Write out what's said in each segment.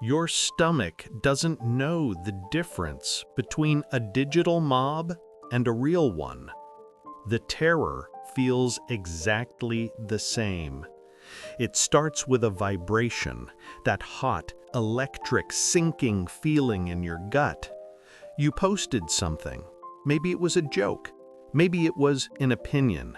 Your stomach doesn't know the difference between a digital mob and a real one. The terror feels exactly the same. It starts with a vibration, that hot, electric, sinking feeling in your gut. You posted something. Maybe it was a joke. Maybe it was an opinion.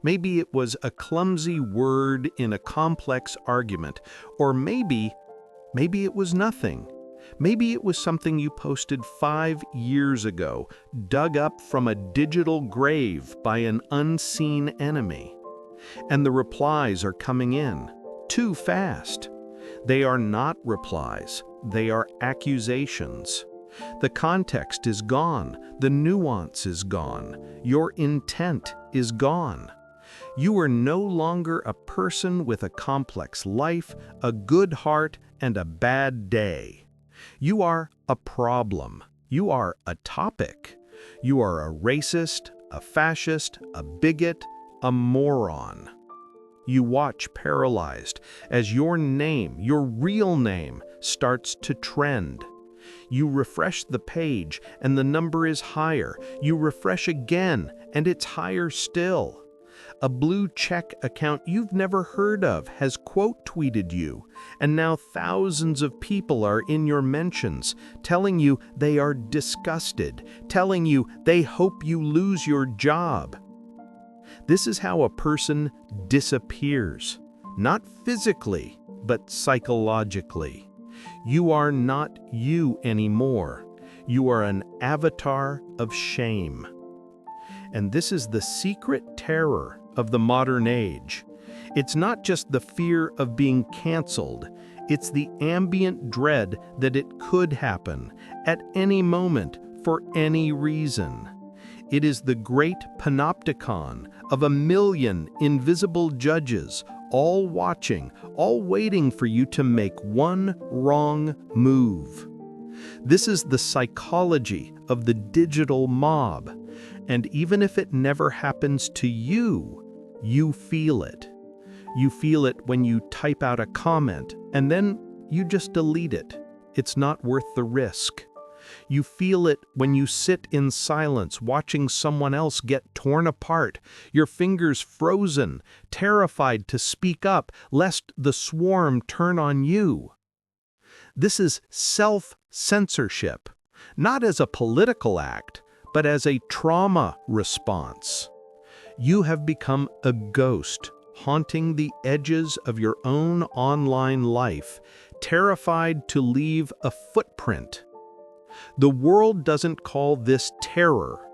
Maybe it was a clumsy word in a complex argument. Or maybe it was nothing. Maybe it was something you posted 5 years ago, dug up from a digital grave by an unseen enemy. And the replies are coming in too fast. They are not replies, they are accusations. The context is gone, the nuance is gone, your intent is gone. You are no longer a person with a complex life, a good heart, and a bad day. You are a problem. You are a topic. You are a racist, a fascist, a bigot, a moron. You watch paralyzed as your name, your real name, starts to trend. You refresh the page and the number is higher. You refresh again and it's higher still. A blue check account you've never heard of has quote tweeted you, and now thousands of people are in your mentions, telling you they are disgusted, telling you they hope you lose your job. This is how a person disappears, not physically, but psychologically. You are not you anymore. You are an avatar of shame. And this is the secret terror of the modern age. It's not just the fear of being canceled, it's the ambient dread that it could happen at any moment for any reason. It is the great panopticon of 1,000,000 invisible judges, all watching, all waiting for you to make one wrong move. This is the psychology of the digital mob. And even if it never happens to you, you feel it. You feel it when you type out a comment and then you just delete it. It's not worth the risk. You feel it when you sit in silence watching someone else get torn apart, your fingers frozen, terrified to speak up lest the swarm turn on you. This is self-censorship, not as a political act, but as a trauma response. You have become a ghost, haunting the edges of your own online life, terrified to leave a footprint. The world doesn't call this terror.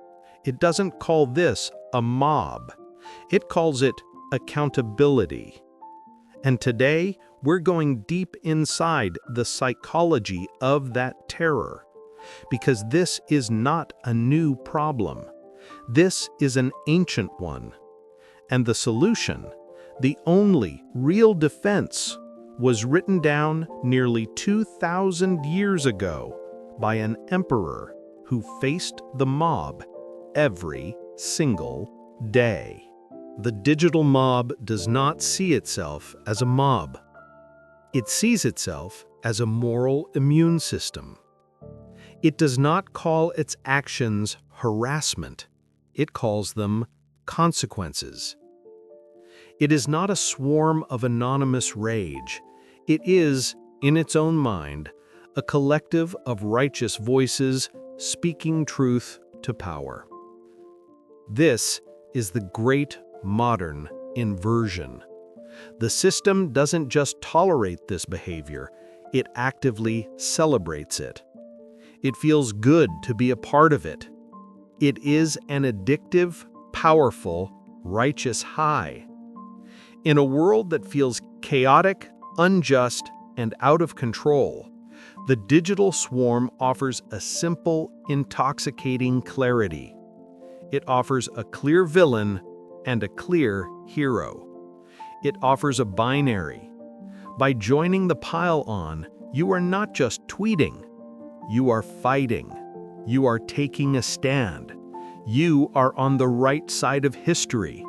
It doesn't call this a mob. It calls it accountability. And today, we're going deep inside the psychology of that terror. Because this is not a new problem. This is an ancient one. And the solution, the only real defense, was written down nearly 2,000 years ago by an emperor who faced the mob every single day. The digital mob does not see itself as a mob. It sees itself as a moral immune system. It does not call its actions harassment. It calls them consequences. It is not a swarm of anonymous rage. It is, in its own mind, a collective of righteous voices speaking truth to power. This is the great modern inversion. The system doesn't just tolerate this behavior, it actively celebrates it. It feels good to be a part of it. It is an addictive, powerful, righteous high. In a world that feels chaotic, unjust, and out of control, the digital swarm offers a simple, intoxicating clarity. It offers a clear villain and a clear hero. It offers a binary. By joining the pile on, you are not just tweeting. You are fighting. You are taking a stand. You are on the right side of history.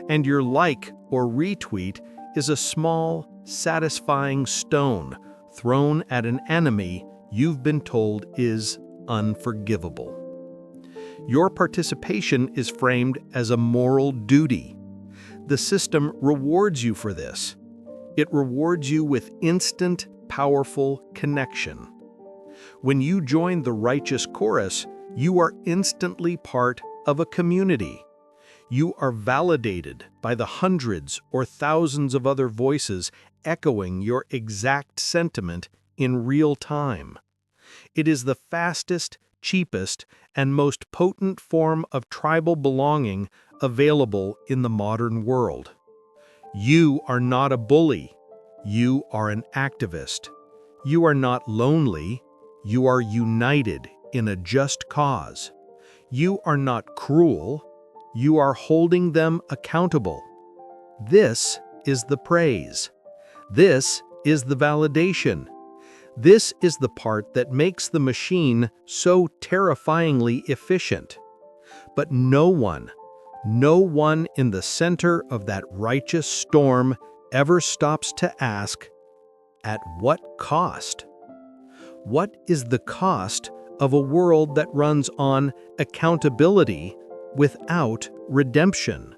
And your like or retweet is a small, satisfying stone thrown at an enemy you've been told is unforgivable. Your participation is framed as a moral duty. The system rewards you for this. It rewards you with instant, powerful connection. When you join the righteous chorus, you are instantly part of a community. You are validated by the hundreds or thousands of other voices echoing your exact sentiment in real time. It is the fastest, cheapest, and most potent form of tribal belonging available in the modern world. You are not a bully. You are an activist. You are not lonely. You are united in a just cause. You are not cruel. You are holding them accountable. This is the praise. This is the validation. This is the part that makes the machine so terrifyingly efficient. But no one in the center of that righteous storm ever stops to ask, at what cost? What is the cost of a world that runs on accountability without redemption?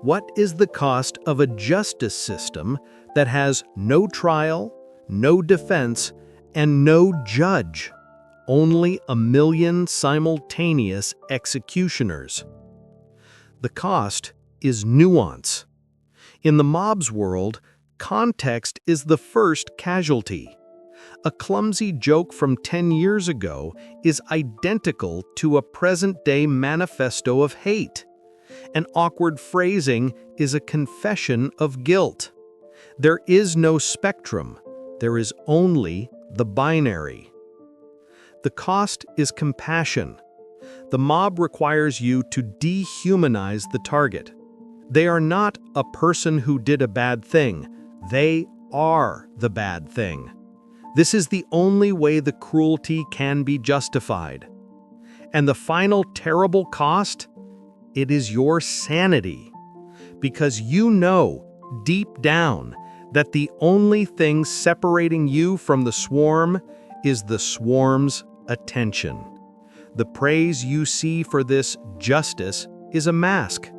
What is the cost of a justice system that has no trial, no defense, and no judge? Only a million simultaneous executioners. The cost is nuance. In the mob's world, context is the first casualty. A clumsy joke from 10 years ago is identical to a present-day manifesto of hate. An awkward phrasing is a confession of guilt. There is no spectrum. There is only the binary. The cost is compassion. The mob requires you to dehumanize the target. They are not a person who did a bad thing. They are the bad thing. This is the only way the cruelty can be justified. And the final terrible cost? It is your sanity. Because you know, deep down, that the only thing separating you from the swarm is the swarm's attention. The praise you see for this justice is a mask.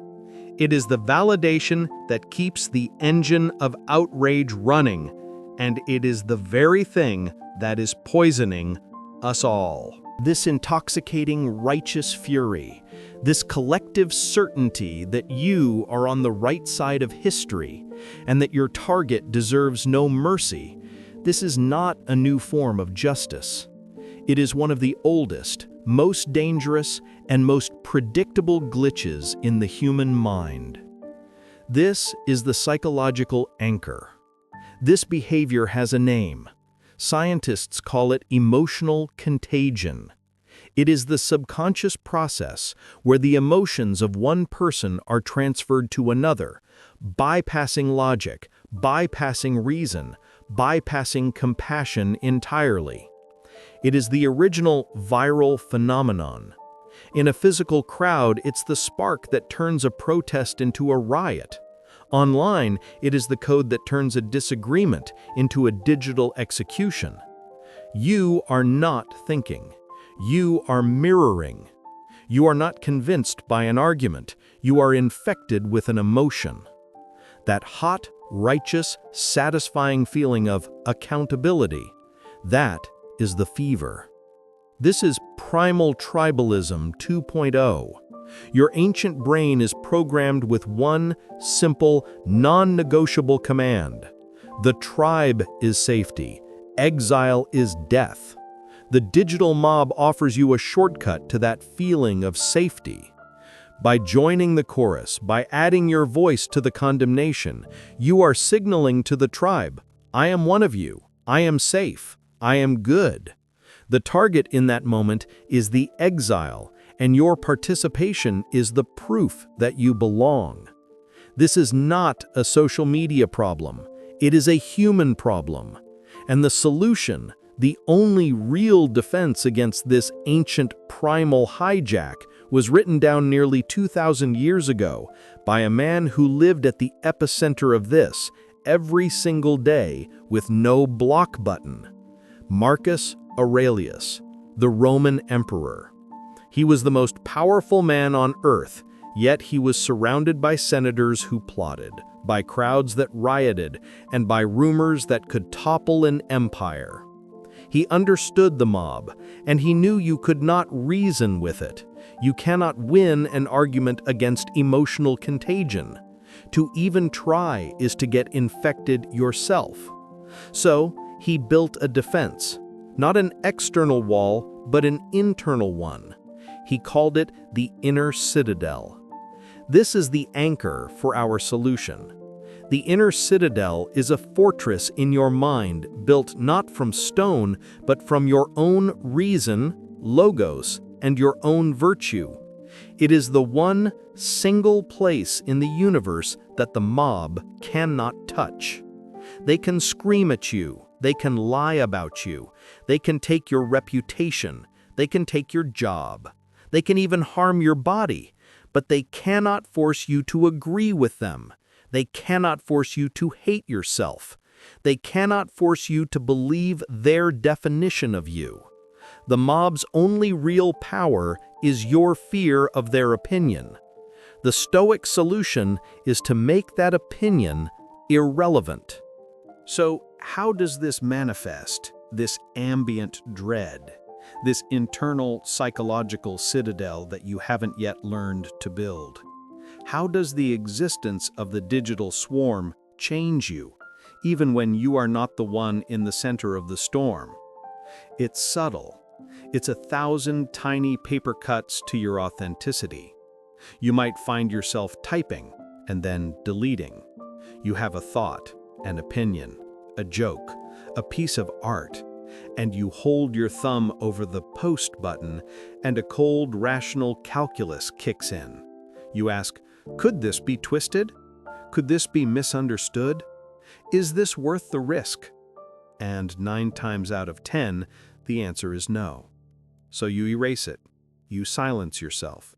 It is the validation that keeps the engine of outrage running, and it is the very thing that is poisoning us all. This intoxicating righteous fury, this collective certainty that you are on the right side of history and that your target deserves no mercy, this is not a new form of justice. It is one of the oldest, most dangerous, and most predictable glitches in the human mind. This is the psychological anchor. This behavior has a name. Scientists call it emotional contagion. It is the subconscious process where the emotions of one person are transferred to another, bypassing logic, bypassing reason, bypassing compassion entirely. It is the original viral phenomenon. In a physical crowd, it's the spark that turns a protest into a riot. Online, it is the code that turns a disagreement into a digital execution. You are not thinking. You are mirroring. You are not convinced by an argument. You are infected with an emotion. That hot, righteous, satisfying feeling of accountability, that is the fever. This is primal tribalism 2.0. Your ancient brain is programmed with one simple, non-negotiable command. The tribe is safety. Exile is death. The digital mob offers you a shortcut to that feeling of safety. By joining the chorus, by adding your voice to the condemnation, you are signaling to the tribe, I am one of you. I am safe. I am good. The target in that moment is the exile, and your participation is the proof that you belong. This is not a social media problem. It is a human problem. And the solution, the only real defense against this ancient primal hijack, was written down nearly 2,000 years ago by a man who lived at the epicenter of this every single day with no block button. Marcus Aurelius, the Roman emperor. He was the most powerful man on earth, yet he was surrounded by senators who plotted, by crowds that rioted, and by rumors that could topple an empire. He understood the mob, and he knew you could not reason with it. You cannot win an argument against emotional contagion. To even try is to get infected yourself. So, he built a defense, not an external wall, but an internal one. He called it the inner citadel. This is the anchor for our solution. The inner citadel is a fortress in your mind built not from stone, but from your own reason, logos, and your own virtue. It is the one single place in the universe that the mob cannot touch. They can scream at you, they can lie about you, they can take your reputation, they can take your job, they can even harm your body, but they cannot force you to agree with them. They cannot force you to hate yourself. They cannot force you to believe their definition of you. The mob's only real power is your fear of their opinion. The Stoic solution is to make that opinion irrelevant. So, how does this manifest, this ambient dread, this internal psychological citadel that you haven't yet learned to build? How does the existence of the digital swarm change you, even when you are not the one in the center of the storm? It's subtle. It's 1,000 tiny paper cuts to your authenticity. You might find yourself typing and then deleting. You have a thought, an opinion, a joke, a piece of art, and you hold your thumb over the post button and a cold, rational calculus kicks in. You ask, could this be twisted? Could this be misunderstood? Is this worth the risk? And 9 times out of 10, the answer is no. So you erase it. You silence yourself.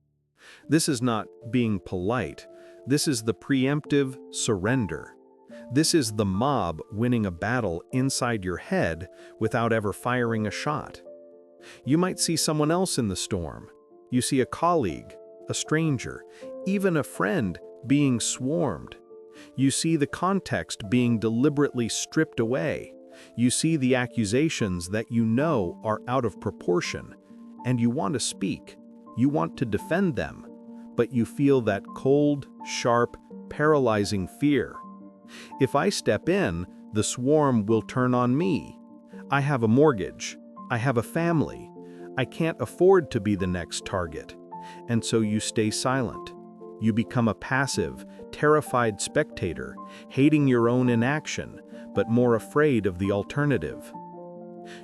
This is not being polite. This is the preemptive surrender. This is the mob winning a battle inside your head without ever firing a shot. You might see someone else in the storm. You see a colleague, a stranger, even a friend being swarmed. You see the context being deliberately stripped away. You see the accusations that you know are out of proportion, and you want to speak. You want to defend them, but you feel that cold, sharp, paralyzing fear. If I step in, the swarm will turn on me. I have a mortgage. I have a family. I can't afford to be the next target. And so you stay silent. You become a passive, terrified spectator, hating your own inaction, but more afraid of the alternative.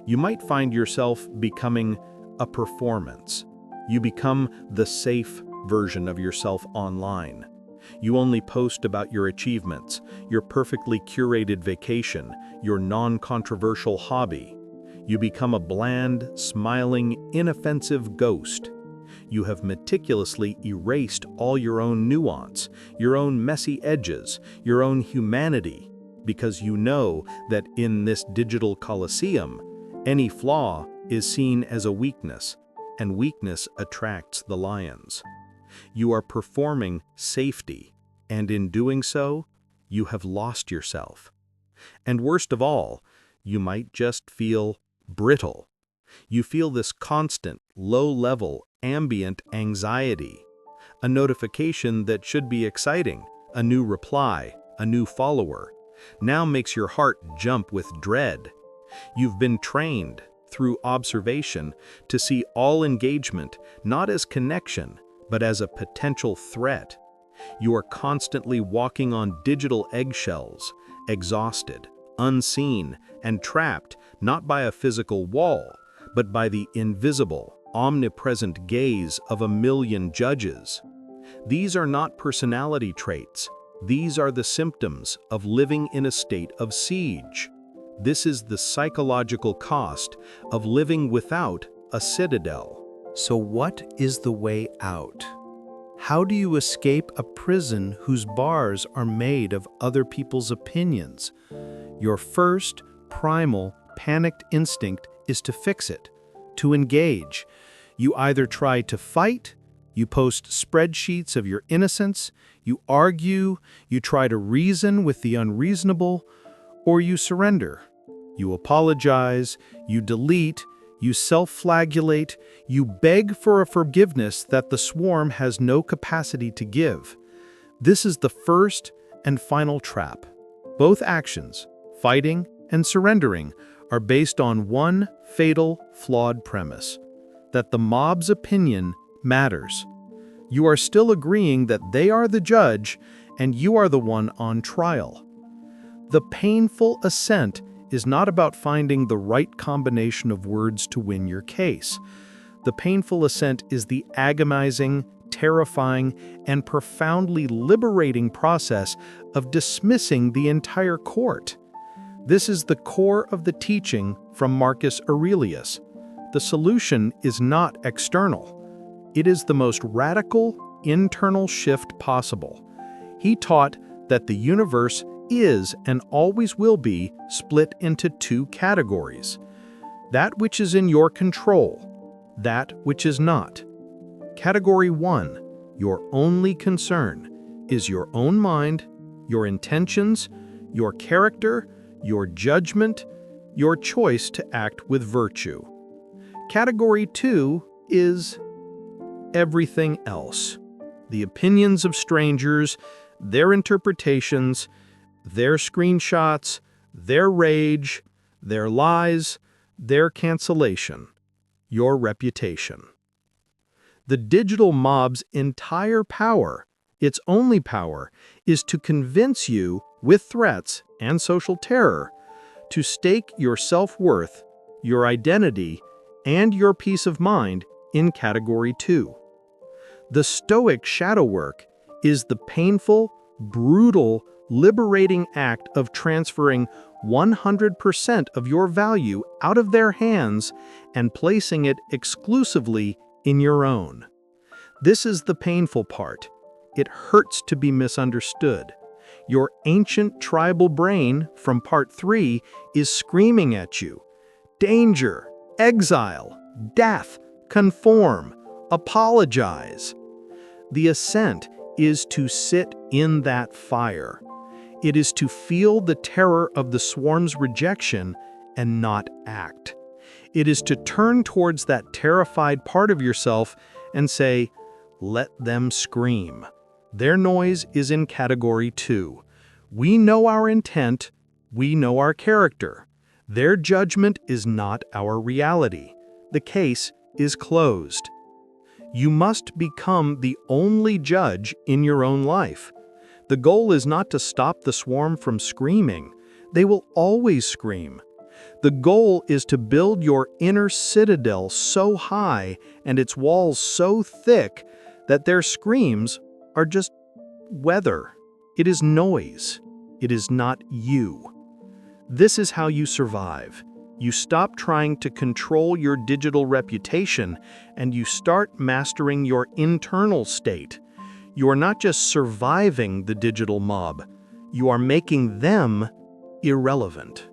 You might find yourself becoming a performance. You become the safe version of yourself online. You only post about your achievements, your perfectly curated vacation, your non-controversial hobby. You become a bland, smiling, inoffensive ghost. You have meticulously erased all your own nuance, your own messy edges, your own humanity, because you know that in this digital coliseum, any flaw is seen as a weakness, and weakness attracts the lions. You are performing safety, and in doing so, you have lost yourself. And worst of all, you might just feel brittle. You feel this constant, low-level, ambient anxiety. A notification that should be exciting, a new reply, a new follower, now makes your heart jump with dread. You've been trained, through observation, to see all engagement not as connection, but as a potential threat. You are constantly walking on digital eggshells, exhausted, unseen, and trapped not by a physical wall, but by the invisible, omnipresent gaze of a million judges. These are not personality traits. These are the symptoms of living in a state of siege. This is the psychological cost of living without a citadel. So what is the way out? How do you escape a prison whose bars are made of other people's opinions? Your first, primal, panicked instinct is to fix it, to engage. You either try to fight, you post spreadsheets of your innocence, you argue, you try to reason with the unreasonable, or you surrender. You apologize, you delete, you self-flagellate, you beg for a forgiveness that the swarm has no capacity to give. This is the first and final trap. Both actions, fighting and surrendering, are based on one fatal, flawed premise: that the mob's opinion matters. You are still agreeing that they are the judge and you are the one on trial. The painful ascent is not about finding the right combination of words to win your case. The painful ascent is the agonizing, terrifying, and profoundly liberating process of dismissing the entire court. This is the core of the teaching from Marcus Aurelius. The solution is not external. It is the most radical, internal shift possible. He taught that the universe is and always will be split into two categories: that which is in your control, that which is not. Category 1, your only concern, is your own mind, your intentions, your character, your judgment, your choice to act with virtue. Category 2 is everything else: the opinions of strangers, their interpretations, their screenshots, their rage, their lies, their cancellation, your reputation. The digital mob's entire power, its only power, is to convince you, with threats and social terror, to stake your self-worth, your identity, and your peace of mind in Category 2. The Stoic shadow work is the painful, brutal, liberating act of transferring 100% of your value out of their hands and placing it exclusively in your own. This is the painful part. It hurts to be misunderstood. Your ancient tribal brain from Part 3 is screaming at you: danger, exile, death, conform, apologize. The ascent is to sit in that fire. It is to feel the terror of the swarm's rejection and not act. It is to turn towards that terrified part of yourself and say, let them scream. Their noise is in Category 2. We know our intent, we know our character. Their judgment is not our reality. The case is closed. You must become the only judge in your own life. The goal is not to stop the swarm from screaming. They will always scream. The goal is to build your inner citadel so high and its walls so thick that their screams are just weather. It is noise. It is not you. This is how you survive. You stop trying to control your digital reputation and you start mastering your internal state. You are not just surviving the digital mob, you are making them irrelevant.